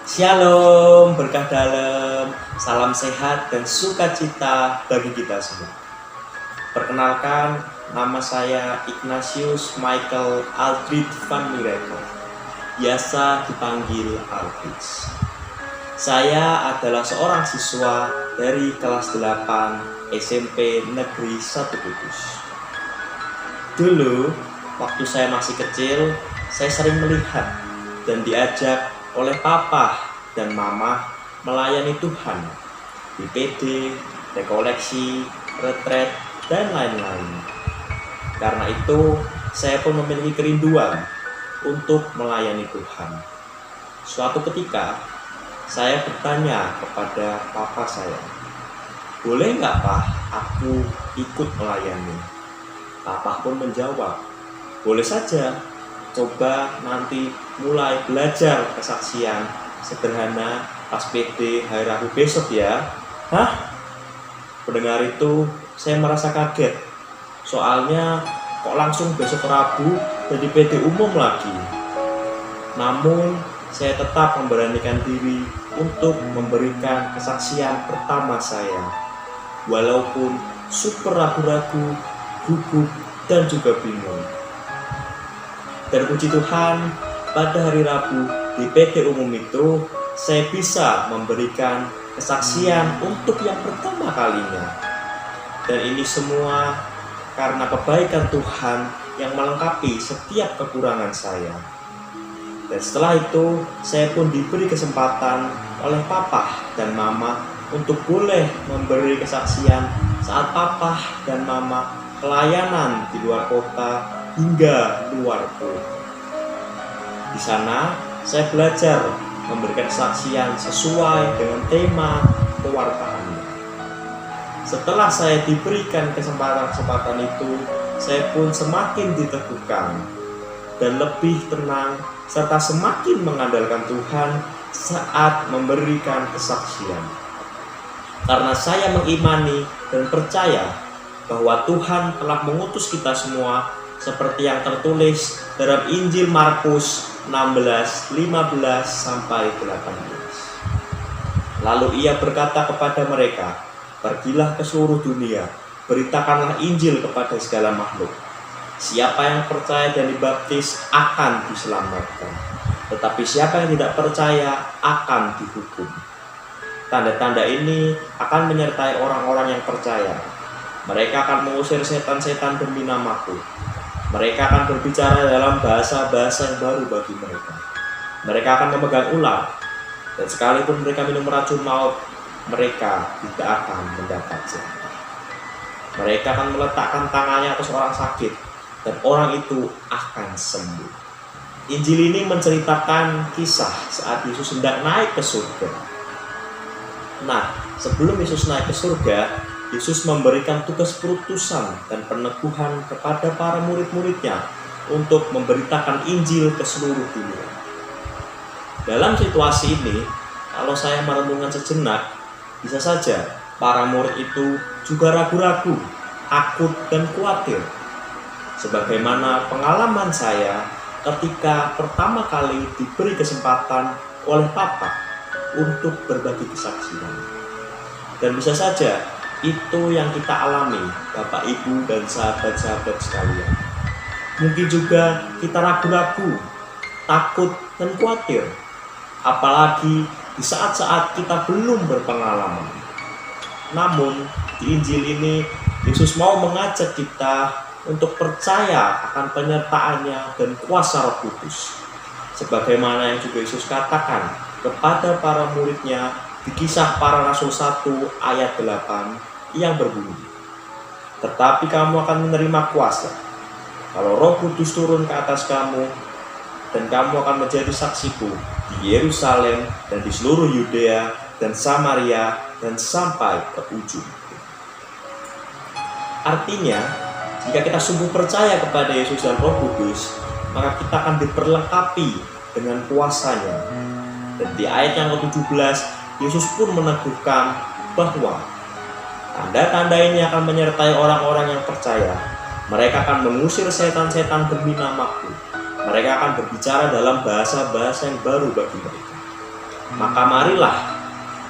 Shalom, berkah dalam, salam sehat dan sukacita bagi kita semua. Perkenalkan, nama saya Ignatius Michael Aldrich van Miracle, biasa dipanggil Aldrich. Saya adalah seorang siswa dari kelas 8 SMP Negeri 1 Kudus. Dulu, waktu saya masih kecil, saya sering melihat dan diajak oleh papa dan mama melayani Tuhan di PD, rekoleksi, retret, dan lain-lain. Karena itu, saya pun memiliki kerinduan untuk melayani Tuhan. Suatu ketika, saya bertanya kepada papa saya, "Boleh nggak, Pak, aku ikut melayani?" Papa pun menjawab, "Boleh saja. Coba nanti mulai belajar kesaksian sederhana pas PD hari Rabu besok ya." Hah? Mendengar itu saya merasa kaget. Soalnya kok langsung besok Rabu jadi PD umum lagi. Namun saya tetap memberanikan diri untuk memberikan kesaksian pertama saya. Walaupun super ragu-ragu, gugup, dan juga bingung. Dan puji Tuhan, pada hari Rabu di PD umum itu, saya bisa memberikan kesaksian untuk yang pertama kalinya. Dan ini semua karena kebaikan Tuhan yang melengkapi setiap kekurangan saya. Dan setelah itu, saya pun diberi kesempatan oleh papa dan mama untuk boleh memberi kesaksian saat papa dan mama pelayanan di luar kota hingga luar pulau. Di sana, saya belajar memberikan kesaksian sesuai dengan tema pewartaannya. Setelah saya diberikan kesempatan itu, saya pun semakin diteguhkan dan lebih tenang serta semakin mengandalkan Tuhan saat memberikan kesaksian. Karena saya mengimani dan percaya bahwa Tuhan telah mengutus kita semua seperti yang tertulis dalam Injil Markus 16:15-18. Lalu ia berkata kepada mereka, "Pergilah ke seluruh dunia, beritakanlah Injil kepada segala makhluk. Siapa yang percaya dan dibaptis akan diselamatkan, tetapi siapa yang tidak percaya akan dihukum. Tanda-tanda ini akan menyertai orang-orang yang percaya. Mereka akan mengusir setan-setan demi namaku. Mereka akan berbicara dalam bahasa-bahasa yang baru bagi mereka. Mereka akan memegang ular, dan sekalipun mereka minum racun maut, mereka tidak akan mendapat celaka. Mereka akan meletakkan tangannya atas orang sakit, dan orang itu akan sembuh." Injil ini menceritakan kisah saat Yesus hendak naik ke surga. Nah, sebelum Yesus naik ke surga, Yesus memberikan tugas perutusan dan peneguhan kepada para murid-muridnya untuk memberitakan Injil ke seluruh dunia. Dalam situasi ini, kalau saya merenungkan sejenak, bisa saja para murid itu juga ragu-ragu, takut, dan khawatir. Sebagaimana pengalaman saya ketika pertama kali diberi kesempatan oleh Papa untuk berbagi kesaksian. Dan bisa saja itu yang kita alami, Bapak, Ibu, dan sahabat-sahabat sekalian. Mungkin juga kita ragu-ragu, takut, dan khawatir. Apalagi di saat-saat kita belum berpengalaman. Namun, di Injil ini, Yesus mau mengajak kita untuk percaya akan penyertaannya dan kuasa Roh Kudus. Sebagaimana yang juga Yesus katakan kepada para muridnya di Kisah Para Rasul 1 ayat 8 yang berbunyi, "Tetapi kamu akan menerima kuasa kalau Roh Kudus turun ke atas kamu, dan kamu akan menjadi saksiku di Yerusalem dan di seluruh Yudea dan Samaria dan sampai ke ujung." Artinya, jika kita sungguh percaya kepada Yesus dan Roh Kudus, maka kita akan diperlengkapi dengan kuasanya. Dan di ayat yang ke-17, Yesus pun meneguhkan bahwa tanda-tanda ini akan menyertai orang-orang yang percaya. Mereka akan mengusir setan-setan demi namaku. Mereka akan berbicara dalam bahasa-bahasa yang baru bagi mereka. Maka marilah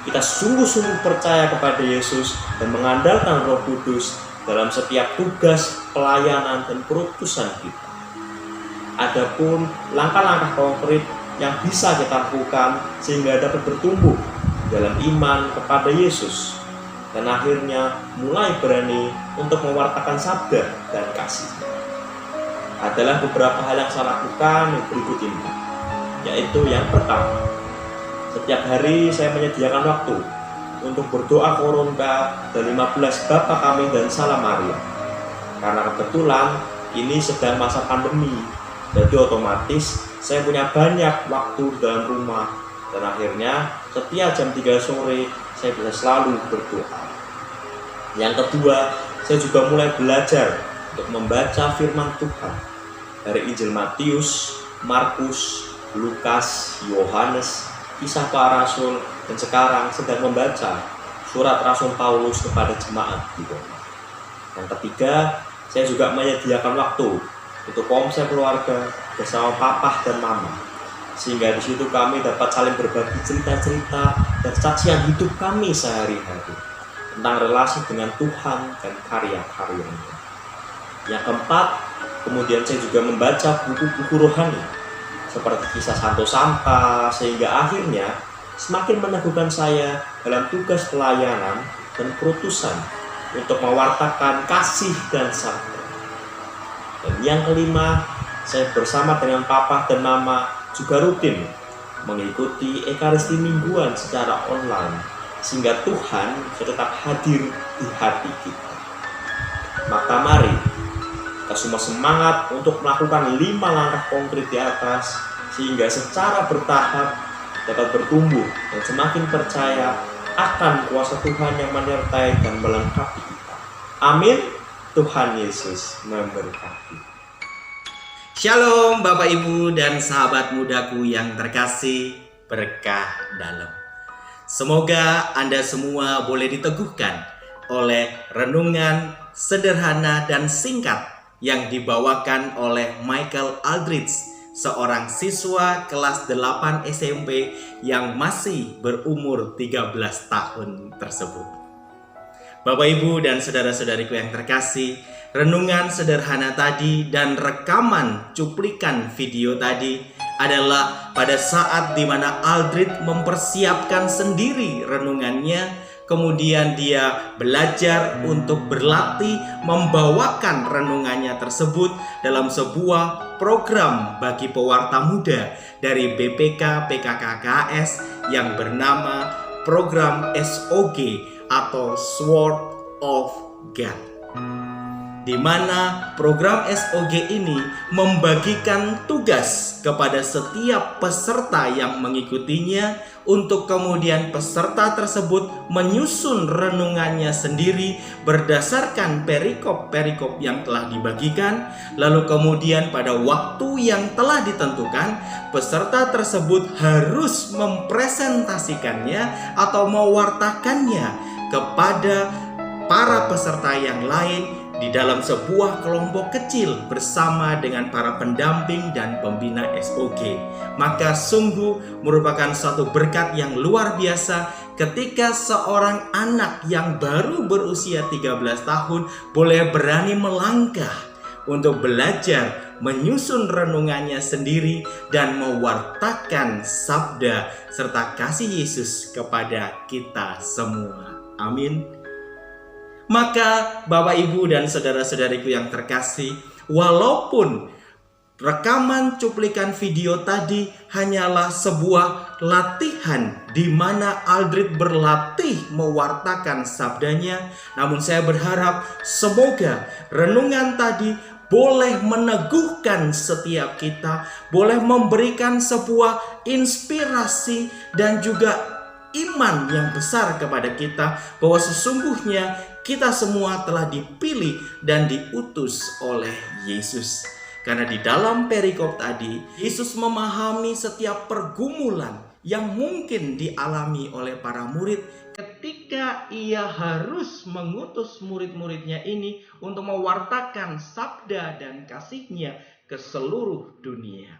kita sungguh-sungguh percaya kepada Yesus dan mengandalkan Roh Kudus dalam setiap tugas, pelayanan, dan perutusan kita. Adapun langkah-langkah konkret yang bisa kita lakukan sehingga dapat bertumbuh dalam iman kepada Yesus dan akhirnya mulai berani untuk mewartakan sabda dan kasih adalah beberapa hal yang saya lakukan berikut ini. Yaitu yang pertama, setiap hari saya menyediakan waktu untuk berdoa koronta dan 15 Bapa Kami dan Salam Maria. Karena kebetulan ini sedang masa pandemi, jadi otomatis saya punya banyak waktu dalam rumah. Dan akhirnya setiap jam 3 sore saya bisa selalu berdoa. Yang kedua, saya juga mulai belajar untuk membaca firman Tuhan dari Injil Matius, Markus, Lukas, Yohanes, Kisah Para Rasul, dan sekarang sedang membaca surat Rasul Paulus kepada jemaat di Roma. Yang ketiga, saya juga menyediakan waktu untuk konsep keluarga bersama papa dan mama, sehingga di situ kami dapat saling berbagi cerita-cerita dan saksian hidup kami sehari-hari tentang relasi dengan Tuhan dan karya-karyanya. Yang keempat, kemudian saya juga membaca buku-buku rohani seperti Kisah Santo Santa, sehingga akhirnya semakin meneguhkan saya dalam tugas pelayanan dan perutusan untuk mewartakan kasih dan sabda. Dan yang kelima, saya bersama dengan papa dan mama juga rutin mengikuti Ekaristi mingguan secara online, sehingga Tuhan tetap hadir di hati kita. Maka mari kita semua semangat untuk melakukan 5 langkah konkret di atas, sehingga secara bertahap dapat bertumbuh dan semakin percaya akan kuasa Tuhan yang menyertai dan melengkapi kita. Amin. Tuhan Yesus memberkati. Shalom Bapak Ibu dan sahabat mudaku yang terkasih, berkah dalam. Semoga Anda semua boleh diteguhkan oleh renungan sederhana dan singkat yang dibawakan oleh Michael Aldridge, seorang siswa kelas 8 SMP yang masih berumur 13 tahun tersebut. Bapak Ibu dan saudara-saudariku yang terkasih, renungan sederhana tadi dan rekaman cuplikan video tadi adalah pada saat di mana Aldridge mempersiapkan sendiri renungannya, kemudian dia belajar untuk berlatih membawakan renungannya tersebut dalam sebuah program bagi pewarta muda dari BPK PKKKS yang bernama program SOG atau Sword of God, di mana program SOG ini membagikan tugas kepada setiap peserta yang mengikutinya untuk kemudian peserta tersebut menyusun renungannya sendiri berdasarkan perikop-perikop yang telah dibagikan. Lalu kemudian pada waktu yang telah ditentukan, peserta tersebut harus mempresentasikannya atau mewartakannya kepada para peserta yang lain di dalam sebuah kelompok kecil bersama dengan para pendamping dan pembina SOG. Maka sungguh merupakan suatu berkat yang luar biasa ketika seorang anak yang baru berusia 13 tahun boleh berani melangkah untuk belajar menyusun renungannya sendiri dan mewartakan sabda serta kasih Yesus kepada kita semua. Amin. Maka Bapak Ibu dan saudara-saudariku yang terkasih, walaupun rekaman cuplikan video tadi hanyalah sebuah latihan di mana Aldridge berlatih mewartakan sabdanya, namun saya berharap semoga renungan tadi boleh meneguhkan setiap kita, boleh memberikan sebuah inspirasi dan juga iman yang besar kepada kita bahwa sesungguhnya kita semua telah dipilih dan diutus oleh Yesus. Karena di dalam perikop tadi, Yesus memahami setiap pergumulan yang mungkin dialami oleh para murid ketika ia harus mengutus murid-muridnya ini untuk mewartakan sabda dan kasihnya ke seluruh dunia.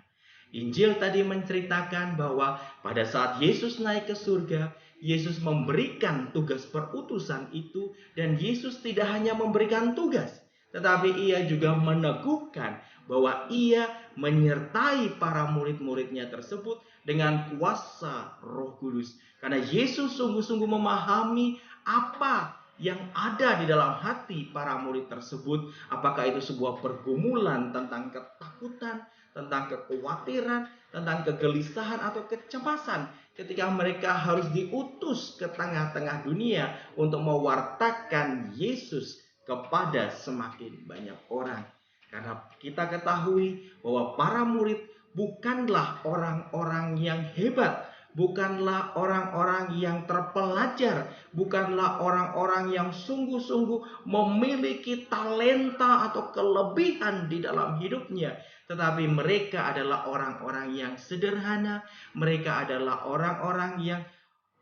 Injil tadi menceritakan bahwa pada saat Yesus naik ke surga, Yesus memberikan tugas perutusan itu, dan Yesus tidak hanya memberikan tugas, tetapi ia juga meneguhkan bahwa ia menyertai para murid-muridnya tersebut dengan kuasa Roh Kudus. Karena Yesus sungguh-sungguh memahami apa yang ada di dalam hati para murid tersebut. Apakah itu sebuah pergumulan tentang ketakutan, tentang kekhawatiran, tentang kegelisahan atau kecemasan ketika mereka harus diutus ke tengah-tengah dunia untuk mewartakan Yesus kepada semakin banyak orang. Karena kita ketahui bahwa para murid bukanlah orang-orang yang hebat, bukanlah orang-orang yang terpelajar, bukanlah orang-orang yang sungguh-sungguh memiliki talenta atau kelebihan di dalam hidupnya. Tetapi mereka adalah orang-orang yang sederhana. Mereka adalah orang-orang yang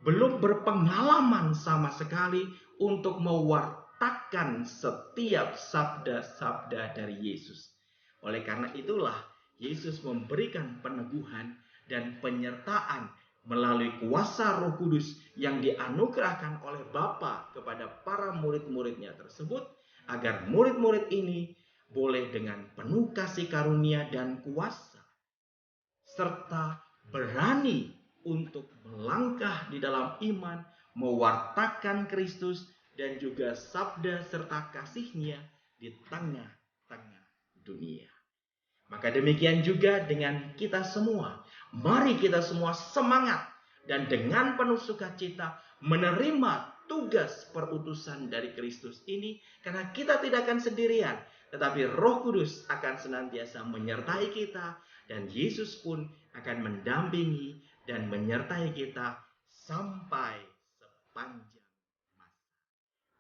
belum berpengalaman sama sekali untuk mewartakan setiap sabda-sabda dari Yesus. Oleh karena itulah Yesus memberikan peneguhan dan penyertaan melalui kuasa Roh Kudus yang dianugerahkan oleh Bapa kepada para murid-muridnya tersebut, agar murid-murid ini boleh dengan penuh kasih karunia dan kuasa, serta berani untuk melangkah di dalam iman, mewartakan Kristus dan juga sabda serta kasih-Nya di tengah-tengah dunia. Maka demikian juga dengan kita semua. Mari kita semua semangat dan dengan penuh sukacita menerima tugas perutusan dari Kristus ini, karena kita tidak akan sendirian, tetapi Roh Kudus akan senantiasa menyertai kita, dan Yesus pun akan mendampingi dan menyertai kita sampai sepanjang masa.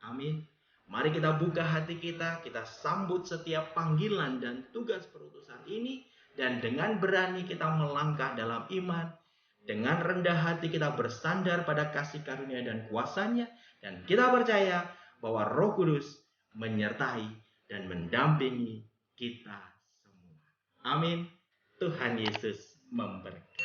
Amin. Mari kita buka hati kita sambut setiap panggilan dan tugas perutusan ini, dan dengan berani kita melangkah dalam iman. Dengan rendah hati kita bersandar pada kasih karunia dan kuasa-Nya, dan kita percaya bahwa Roh Kudus menyertai dan mendampingi kita semua. Amin. Tuhan Yesus memberkati.